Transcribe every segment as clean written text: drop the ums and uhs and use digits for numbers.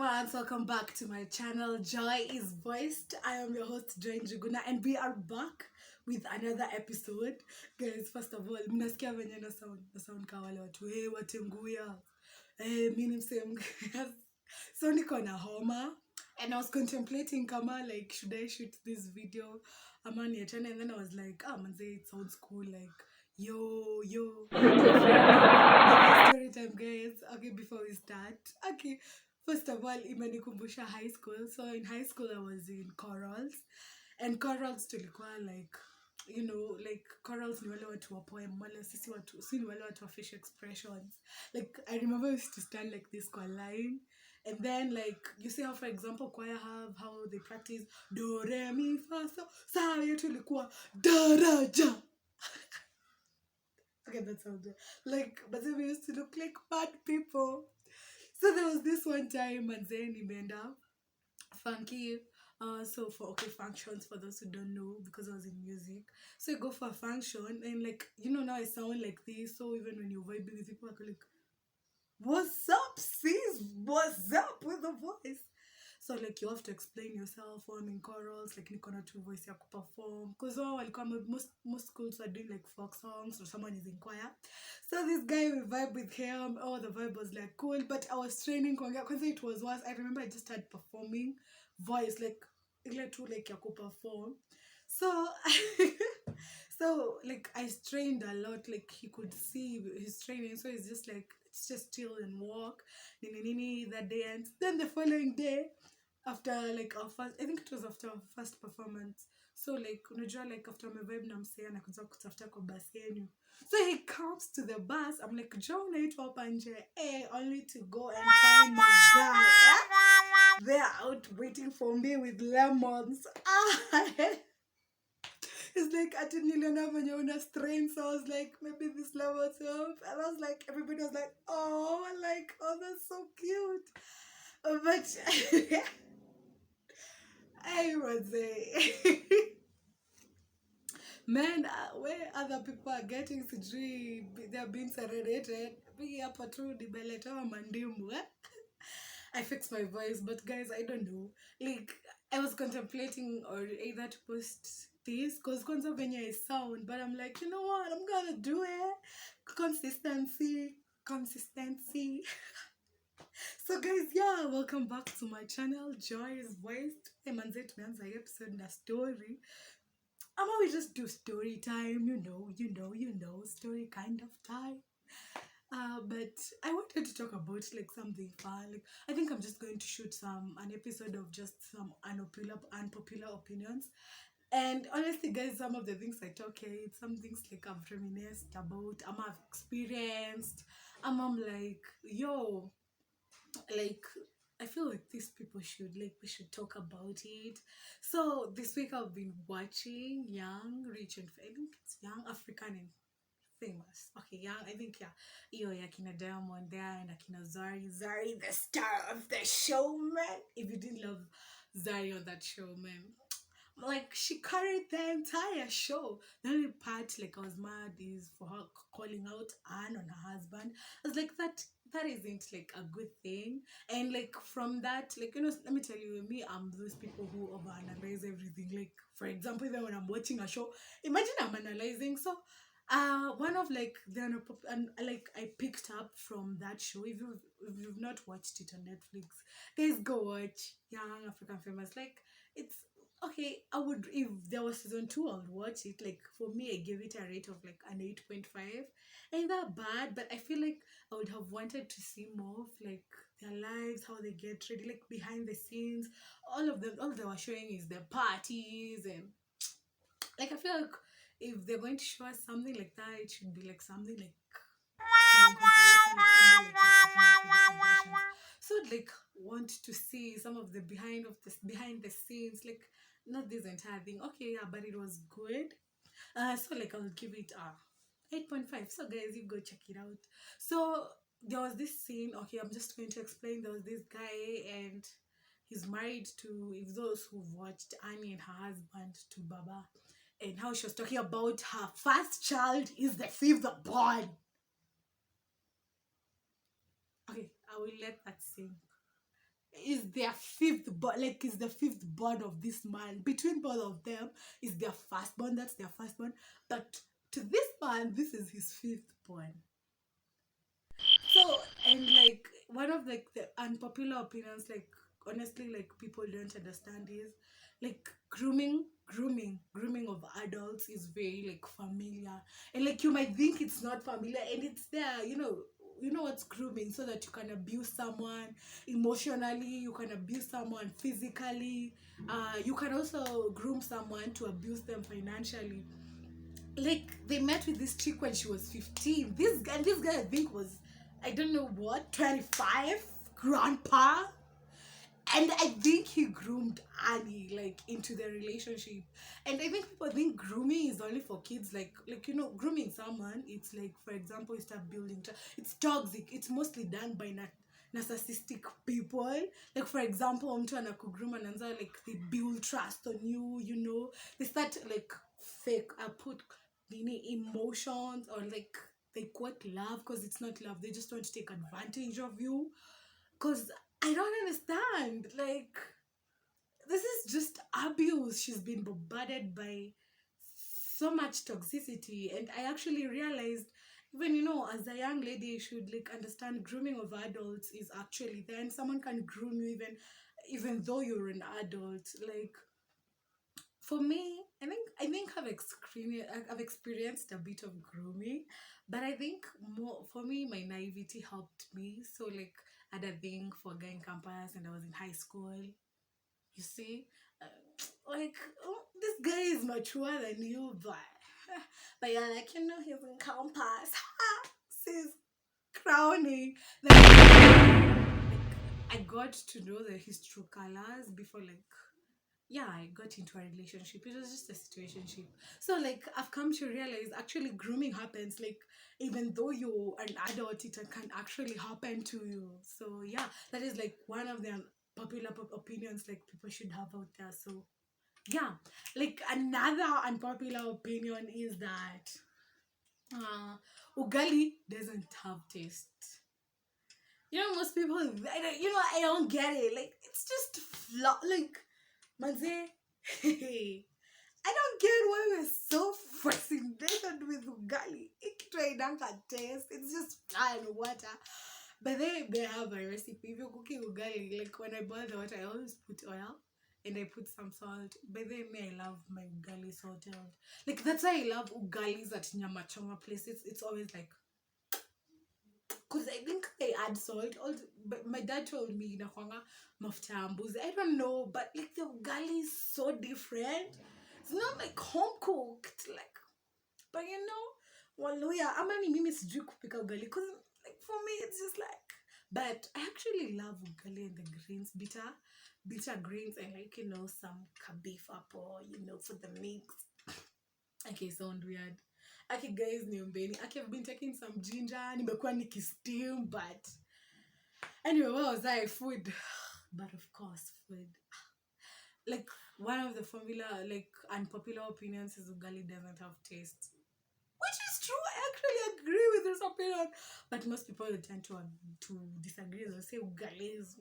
once, welcome back to my channel. Joy is voiced. I am your host Joy Njuguna, and we are back with another episode. Guys, first of all, mnasikia venye na sound ka wale watu watenguya. Mimi msem. So niko na homa, and I was contemplating kama like should I shoot this video ama niachane, and then I was like, manze, it sounds cool, like yo. Story time, guys. Okay, before we start, okay, first of all, imenikumbusha high school. So in high school I was in chorals, and chorals tulikuwa like, like chorals ni wale watu wa poem, wale si ni wale watu wa facial expressions. Like I remember I used to stand like this kwa line, and then like you see how, for example, choir have how they practice do re mi fa so. Saa yetu ilikuwa daraja. Okay, that sounds like, but then we used to look like bad people. So there was this one time, and then nimeenda funky. So for functions, for those who don't know, because I was in music, so you go for a function, and like now I sound like this. So even when you're vibing with people, are like, "What's up, sis? What's up with the voice?" So like you have to explain yourself on in chorals, like niko na tu voice ya kuperform, because most schools are doing like folk songs, or someone is in choir. So this guy, we vibe with him. The vibe was like cool, but I was training kuongea, because it was worse. I remember I just started performing voice like ya kuperform. So so like I strained a lot, like he could see his training, so it's just like, it's just chill and walk that day. And then the following day, after like our first, I think it was after our first performance, so like unajua, like after my vibe na msee anakuja kutafuta kwa bus yenu, so he comes to the bus. I'm like, John, naitwa hapa nje, only to go and find my guy. They're out waiting for me with lemons. It's like, I didn't know when you're on a strain, so I was like, maybe this lemons help. And I was like, everybody was like, oh, that's so cute. But I would say, man, where other people are getting sijui, they're being serenaded. Big up tu nibeleta mandimu. I fixed my voice, but guys, I don't know. Like, I was contemplating or either to post this, because kwanza venye I sound, but I'm like, you know what, I'm gonna do it. Consistency. So guys, yeah, welcome back to my channel, Joy's Voiced. Hey manze, tumeanza hii episode na story. Ama we just do story time, story kind of time. But I wanted to talk about like something fun. Like, I think I'm just going to shoot an episode of just some unpopular opinions. And honestly, guys, some of the things I talk here, it's some things like I've reminisced about, I've experienced. I'm like, yo, like, I feel like these people we should talk about it. So this week I've been watching Young, Rich and I think it's Young, African and Famous. Okay, Young, I think, yeah. Iyo yakina Diamond there and akina Zari, the star of the show, man. If you didn't love Zari on that show, man, like, she carried the entire show. The only part like I was mad is for her calling out Anne on her husband. I was like, that isn't like a good thing. And like from that, like, let me tell you, me, I'm those people who overanalyze everything. Like, for example, even when I'm watching a show, imagine I'm analyzing. So one of like like I picked up from that show. If you've not watched it on Netflix, guys, go watch Young African Famous. Like, it's okay. I would, if there was season 2, I would watch it. Like, for me, I gave it a rate of like an 8.5. Ain't that bad, but I feel like I would have wanted to see more of like their lives, how they get ready, like behind the scenes. All they were showing is their parties, and like I feel like if they're going to show us something like that, it should be like something like so I'd like want to see some of the behind the scenes, like not this entire thing. Okay, yeah, but it was good. So like I'll give it 8.5. So guys, you go check it out. So there was this scene. Okay, I'm just going to explain. There was this guy, and he's married to, if those who've watched, Annie and her husband, to Baba, and how she was talking about her first child is the 5th born. Okay, I will let that sink. is their fifth born, like is the fifth born of this man. Between both of them is their firstborn. That's their firstborn. But to this man, this is his fifth born. So, and like one of like the unpopular opinions, like honestly, like people don't understand is like grooming of adults is very like familiar, and like you might think it's not familiar, and it's there. You know what's grooming, so that you can abuse someone emotionally, you can abuse someone physically, you can also groom someone to abuse them financially. Like they met with this chick when she was 15. This guy I think was, I don't know what, 25, grandpa. And I think he groomed Annie like into their relationship. And I think people think grooming is only for kids. Like grooming someone, it's like, for example, you start building it's toxic. It's mostly done by narcissistic people. Like for example, mtu anakugroom anaanza like they build trust on you, they start like fake put emotions, or like they quote love because it's not love, they just want to take advantage of you. Because I don't understand. Like, this is just abuse. She's been bombarded by so much toxicity. And I actually realized, even, as a young lady, you should like understand grooming of adults is actually there. And someone can groom you even though you're an adult. Like, for me, I think I've experienced a bit of grooming, but I think more for me, my naivety helped me. So like I had a thing for guy in campus, and I was in high school. You see, uh, like, oh, this guy is mature than you, but but you're like, he's in campus. Sis crowning. Like I got to know his true colors before, like, yeah, I got into a relationship. It was just a situationship. So like I've come to realize actually grooming happens. Like even though you're an adult, it can actually happen to you. So yeah, that is like one of the popular opinions like people should have out there. So yeah, like another unpopular opinion is that ugali doesn't have taste. Most people, I don't get it. Like it's just like manze. I don't get why we're so fascinated with ugali. It don't taste. It's just flour and water. But they have a recipe. If you're cooking ugali, like when I boil the water, I always put oil and I put some salt. But then me, I love my ugali salted. Like that's why I love ugalis at nyama choma places. It's always like, because I think they add salt. Also, but my dad told me inakwanga mafuta ya mbuzi. I don't know, but like the ugali is so different. It's not like home cooked, like. But Waluya, ama ni mimi sijui kupika ugali. Because like for me, it's just like. But I actually love ugali and the greens, bitter greens. I like some kabif apple, for the mix. Okay, sound weird. Okay, guys, niombeni. Okay, I've been taking some ginger. Nimekuwa nikisteam, but anyway, what was I? Food. But of course, food. Like one of the formula, like unpopular opinions is ugali doesn't have taste, which is true. I actually agree with this opinion, but most people tend to disagree. They say ugali is,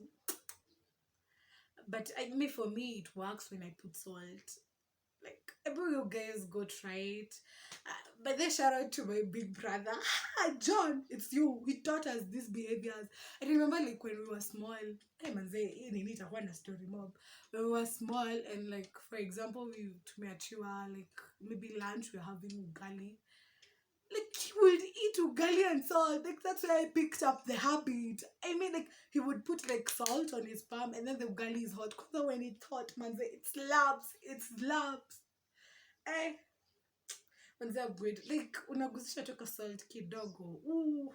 but for me, it works when I put salt. Like, every you guys go try it. But then shout out to my big brother. John, it's you. He taught us these behaviors. I remember like when we were small. Hey man, need a story mob. When we were small, and like for example, we tumeachiwa like maybe lunch, we're having ugali. Like he would eat ugali and salt. Like that's where I picked up the habit. I mean, like he would put like salt on his palm, and then the ugali is hot. Because when it's hot, man, it slaps. It slaps. Eh, manze good. Like unagusisha toka salt kidogo. Ooh.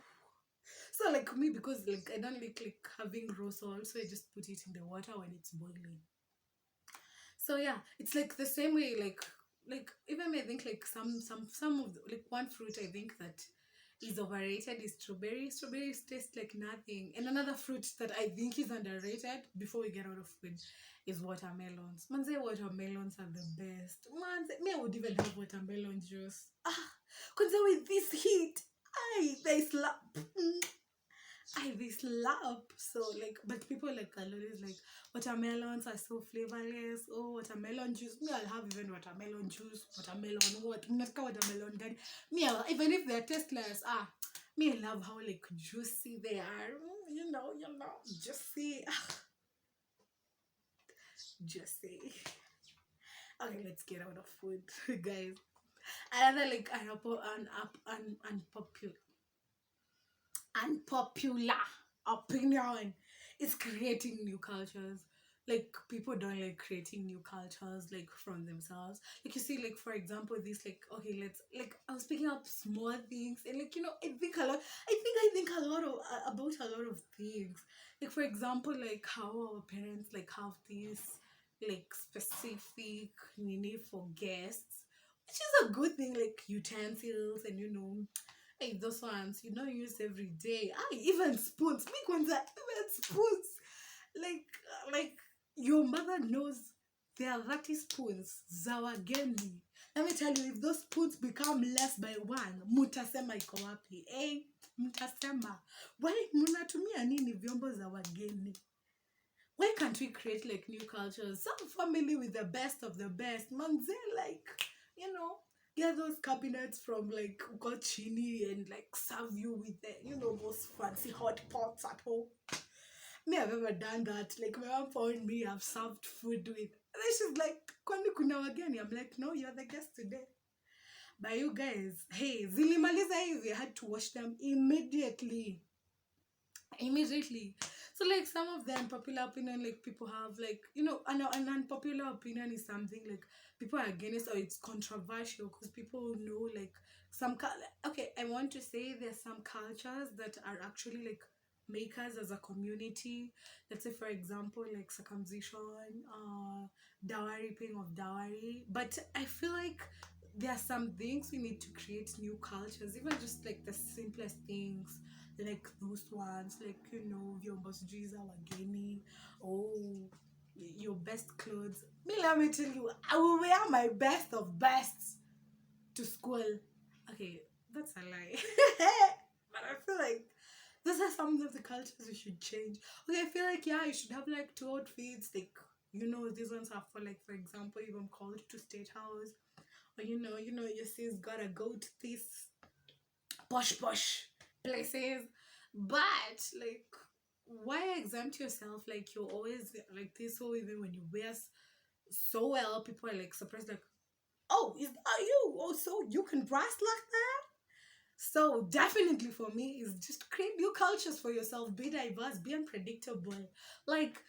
So like me, because like I don't like having raw salt, so I just put it in the water when it's boiling. So yeah, it's like the same way. Like even I think like some of like one fruit I think that is overrated is strawberry. Strawberries taste like nothing. And another fruit that I think is underrated before we get out of food is watermelons. Man say watermelons are the best. Man say, me I would even have watermelon juice. Cause with this heat, they slap. they slap. So like, but people like are always like watermelons are so flavorless. Oh, watermelon juice. Me, I'll have even watermelon juice. Watermelon what? Not watermelon. Daddy. Me, even if they're tasteless. Me, I love how like juicy they are. Juicy, juicy. Okay, let's get out of food, guys. Another like unpopular opinion is creating new cultures. Like people don't like creating new cultures like from themselves. Like you see, like for example, this like okay, let's like I was picking up small things and like I think a lot. I think a lot of about a lot of things. Like for example, like how our parents like have this like specific need for guests, which is a good thing. Like utensils and hey, those ones you don't use every day. Even spoons. Make ones that even spoons. Like your mother knows there are 30 spoons. Zawageni. Let me tell you, if those spoons become less by one, mutasema iko wapi? Eh, mutasema. Why munatumia nini vyombo za wageni? Why can't we create like new cultures? Some family with the best of the best. Manze, like, you know, get those cabinets from like Ugochini and like serve you with the, those fancy hot pots at home. Me, I've ever done that. Like, my mom found me, I've served food with. And then she's like, Kwani kuna wageni? I'm like, no, you're the guest today. But you guys, hey, zilimaliza hivi, I had to wash them immediately. So like some of the unpopular opinion like people have like an unpopular opinion is something like people are against or it's controversial because people know like okay, I want to say there's some cultures that are actually like makers as a community. Let's say for example like circumcision, dowry, paying of dowry. But I feel like there are some things we need to create new cultures, even just like the simplest things like those ones, like vyombo sijui za wageni. Oh, your best clothes. Me, let me tell you, I will wear my best of best to school. Okay, that's a lie. But I feel like those are some of the cultures we should change. Okay, I feel like yeah, you should have like two outfits, like these ones are for like for example, if I'm called to state house, or your sis gotta go to this posh places. But like why exempt yourself? Like you're always like this, or even when you wear so well, people are like surprised, like, oh, is that you? Oh, so you can dress like that? So definitely for me is just create new cultures for yourself, be diverse, be unpredictable. Like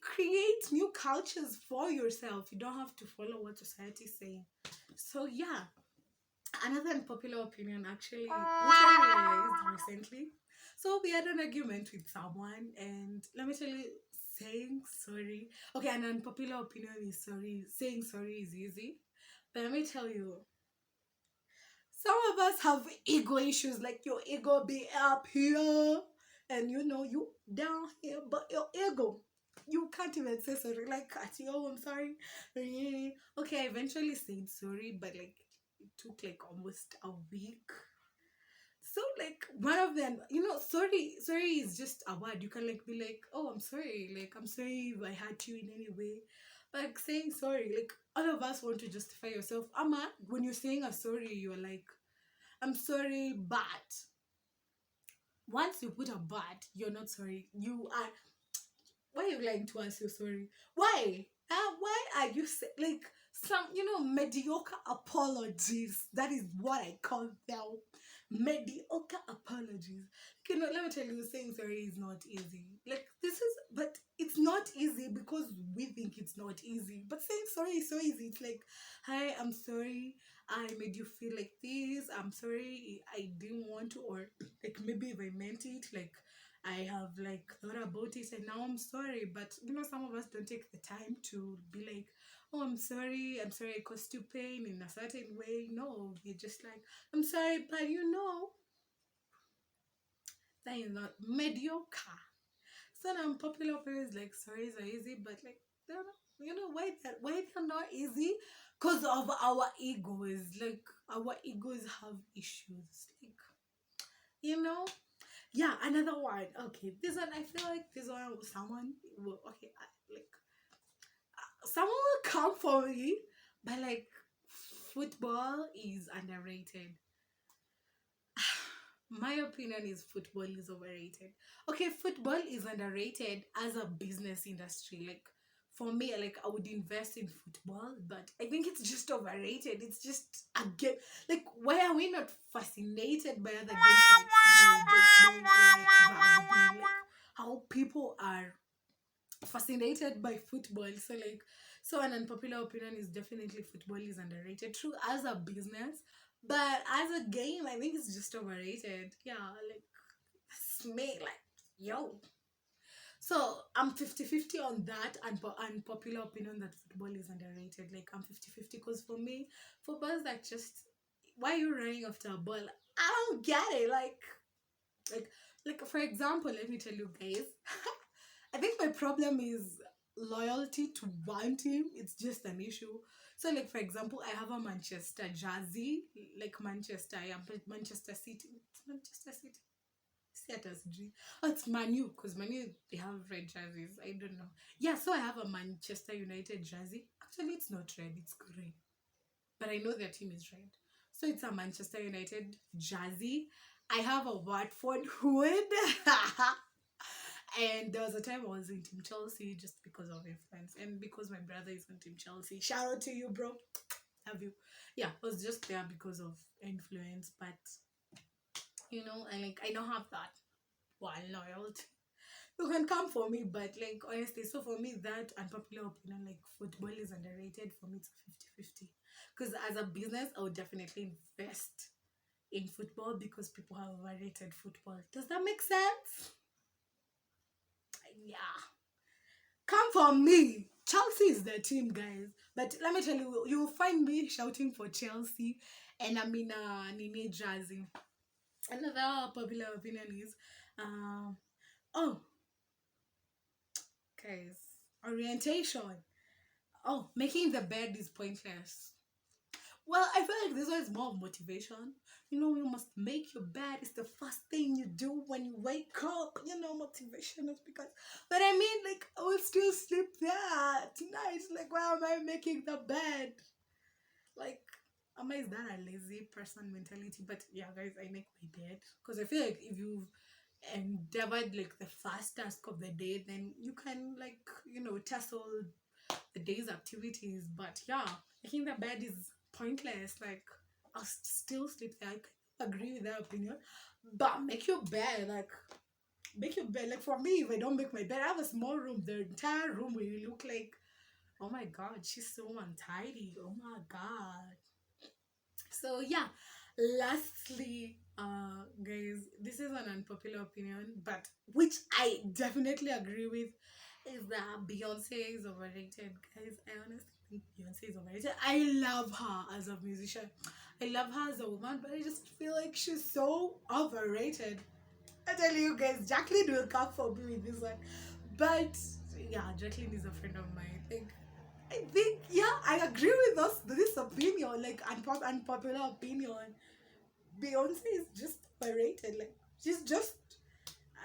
create new cultures for yourself. You don't have to follow what society is saying. So yeah, another unpopular opinion actually, which I realized recently. So we had an argument with someone, and let me tell you, saying sorry. Okay, an unpopular opinion is sorry. Saying sorry is easy, but let me tell you, some of us have ego issues. Like your ego be up here, and you down here, but your ego. You can't even say sorry. Like, oh, I'm sorry. Okay, I eventually said sorry, but like it took like almost a week. So like one of them, sorry is just a word. You can like be like, oh, I'm sorry, like I'm sorry if I hurt you in any way. But like saying sorry, like all of us want to justify yourself. Ama, when you're saying a sorry, you're like, I'm sorry, but once you put a but, you're not sorry. You are. Why are you lying to us? You're sorry. Why? Why are you like some mediocre apologies? That is what I call them. Mediocre apologies. Let me tell you, saying sorry is not easy. Like but it's not easy because we think it's not easy. But saying sorry is so easy. It's like, hi, I'm sorry. I made you feel like this. I'm sorry. I didn't want to, or like maybe if I meant it, like I have like thought about it and now I'm sorry. But some of us don't take the time to be like, oh, I'm sorry, I caused you pain in a certain way. No, you're just like, I'm sorry, but that is not mediocre. So now unpopular opinions like sorry are easy, but like they're not, why they're not easy? Because of our egos. Like our egos have issues. Like you know Yeah, another one. Okay, this one I feel like this one someone will okay like someone will come for me, but like football is underrated. My opinion is football is overrated. Okay, football is underrated as a business industry. Like for me, like I would invest in football, but I think it's just overrated. It's just a game. Like why are we not fascinated by other games like baseball, like rugby, like how people are fascinated by football. So like so an unpopular opinion is definitely football is underrated. True as a business, but as a game, I think it's just overrated. Yeah, like it's me like yo. So I'm 50-50 on that unpopular opinion that football is underrated. Like I'm 50-50 because for me, football is like just why are you running after a ball? I don't get it. Like like for example, let me tell you guys. I think my problem is loyalty to one team. It's just an issue. So, like for example, I have a Manchester jersey, like Manchester. I am Manchester City. It's Manchester City. Status G. Oh, it's Manu because Manu they have red jerseys. I don't know. Yeah, so I have a Manchester United jersey. Actually, it's not red. It's green, but I know their team is red. So it's a Manchester United jersey. I have a Watford hood. And there was a time I was in Team Chelsea just because of influence and because my brother is on Team Chelsea. Shout out to you, bro. Have you? Yeah, I was just there because of influence, but I don't have that one loyalty. You can come for me, but like honestly, so for me, that unpopular opinion, like football is underrated. For me, it's a 50-50. Because as a business, I would definitely invest in football because people have overrated football. Does that make sense? Yeah. Come for me. Chelsea is the team, guys. But let me tell you, you'll find me shouting for Chelsea and I'm in a Nini jersey. Another popular opinion is, oh, guys, orientation. Oh, making the bed is pointless. Well, I feel like this one is more of motivation. You must make your bed. It's the first thing you do when you wake up. Motivation is because. But I mean, like, I will still sleep there tonight. Like, why am I making the bed? Like, am I is that a lazy person mentality? But yeah, guys, I make my bed because I feel like if you've endeavored like the first task of the day, then you can like tackle the day's activities. But yeah, making the bed is pointless. Like I'll still sleep there. I can agree with that opinion. But make your bed, like make your bed. Like for me, if I don't make my bed, I have a small room. The entire room will look like, oh my god, she's so untidy. Oh my god. So yeah, lastly, guys, this is an unpopular opinion, but which I definitely agree with, is that Beyonce is overrated. Guys, I honestly think Beyonce is overrated. I love her as a musician. I love her as a woman, but I just feel like she's so overrated. I tell you guys, Jacqueline will come for me with this one. But yeah, Jacqueline is a friend of mine. I think, yeah, I agree with this opinion, like unpopular opinion. Beyonce is just overrated. Like she's just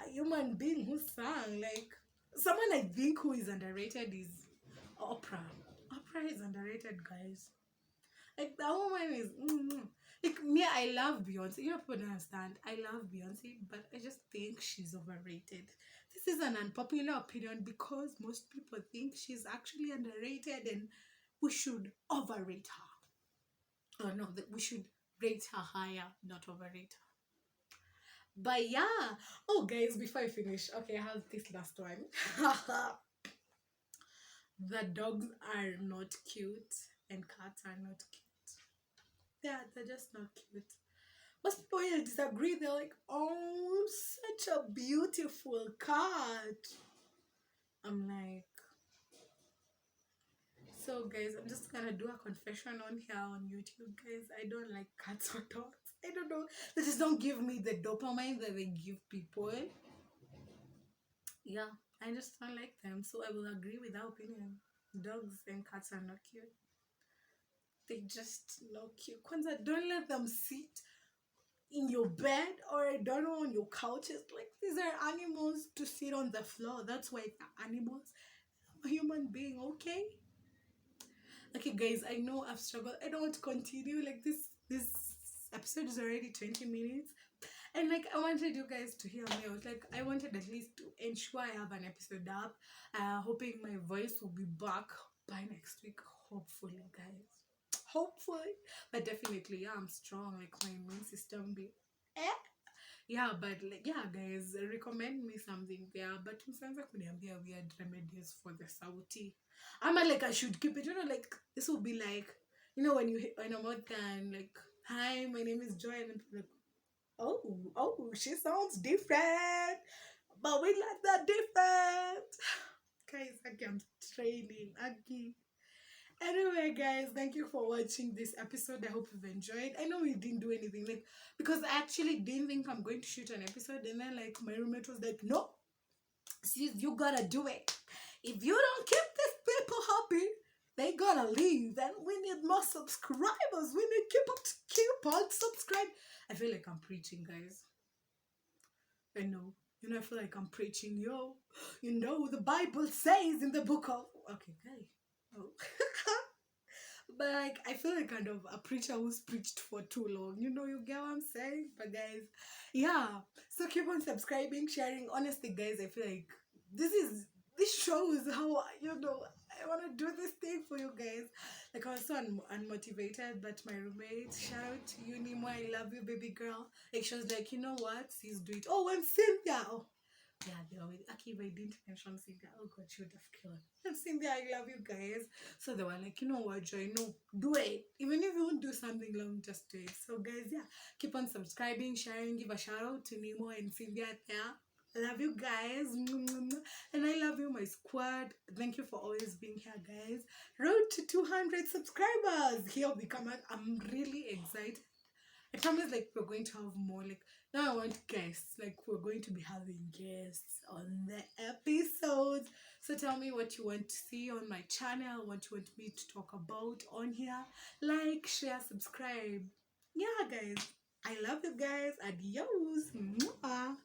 a human being who sang. Like someone I think who is underrated is Oprah. Oprah is underrated, guys. Like that woman is like me. I love Beyonce. People don't understand. I love Beyonce, but I just think she's overrated. This is an unpopular opinion because most people think she's actually underrated, and we should overrate her. Or no, that we should rate her higher, not overrate her. But yeah. Oh, guys, before I finish, okay, I have this last one. The dogs are not cute, and cats are not cute. Yeah, they're just not cute. Most people will disagree. They're like, oh, such a beautiful cat. I'm like, so guys, I'm just gonna do a confession on here on YouTube, guys. I don't like cats or dogs. I don't know. They just don't give me the dopamine that they give people. Yeah, I just don't like them. So I will agree with that opinion. Dogs and cats are not cute. They just not cute. Kwanzaa, don't let them sit. in your bed, or I don't know, on your couches. Like, these are animals to sit on the floor. That's why they're animals. I'm a human being, okay? Okay, guys, I know I've struggled. I don't want to continue. Like, this episode is already 20 minutes. And like, I wanted you guys to hear me. I was like, I wanted at least to ensure I have an episode up. Hoping my voice will be back by next week. Hopefully, guys. Hopefully. But definitely, yeah, I'm strong. Like, my immune system be eh. Yeah, but like, yeah, guys, recommend me something there. But msianza kuniambia weird remedies for the sauti. I'm like, I should keep it. You know, like, this will be like, you know, when you when I'm out there and like, hi, my name is Joy, and people like, oh, she sounds different, but we like that different. Guys, Aki, I'm training. Aki. Anyway, guys, thank you for watching this episode. I hope you've enjoyed. I know we didn't do anything, like, because I actually didn't think I'm going to shoot an episode, and then like my roommate was like, "No, sis, you gotta do it. If you don't keep these people happy, they gotta leave, and we need more subscribers. We need keep on subscribe." I feel like I'm preaching, guys. I know. You know, I feel like I'm preaching, yo. You know, the Bible says in the book of. Okay, guy. Oh. But like, I feel like kind of a preacher who's preached for too long. You know, you get what I'm saying? But guys, yeah. So keep on subscribing, sharing. Honestly, guys, I feel like this shows how, you know, I want to do this thing for you guys. Like, I was so unmotivated, but my roommate, shout out to you, Nemo, I love you, baby girl. Like, she was like, you know what? Please do it. Oh, and Cynthia. Oh, yeah, they were with Aki. If I didn't mention Cynthia, oh god, she would have killed. And Cynthia, I love you guys. So they were like, you know what, Joy, no, do it. Even if you won't do something long, just do it. So guys, yeah, keep on subscribing, sharing, give a shout out to Nemo and Cynthia there. I love you guys. And I love you, my squad. Thank you for always being here, guys. Road to 200 subscribers. Here we come. I'm really excited. I promise, like, we're going to have more. Like, now I want guests. Like, we're going to be having guests on the episodes. So tell me what you want to see on my channel, what you want me to talk about on here. Like, share, subscribe. Yeah, guys. I love you guys. Adios. Mwah.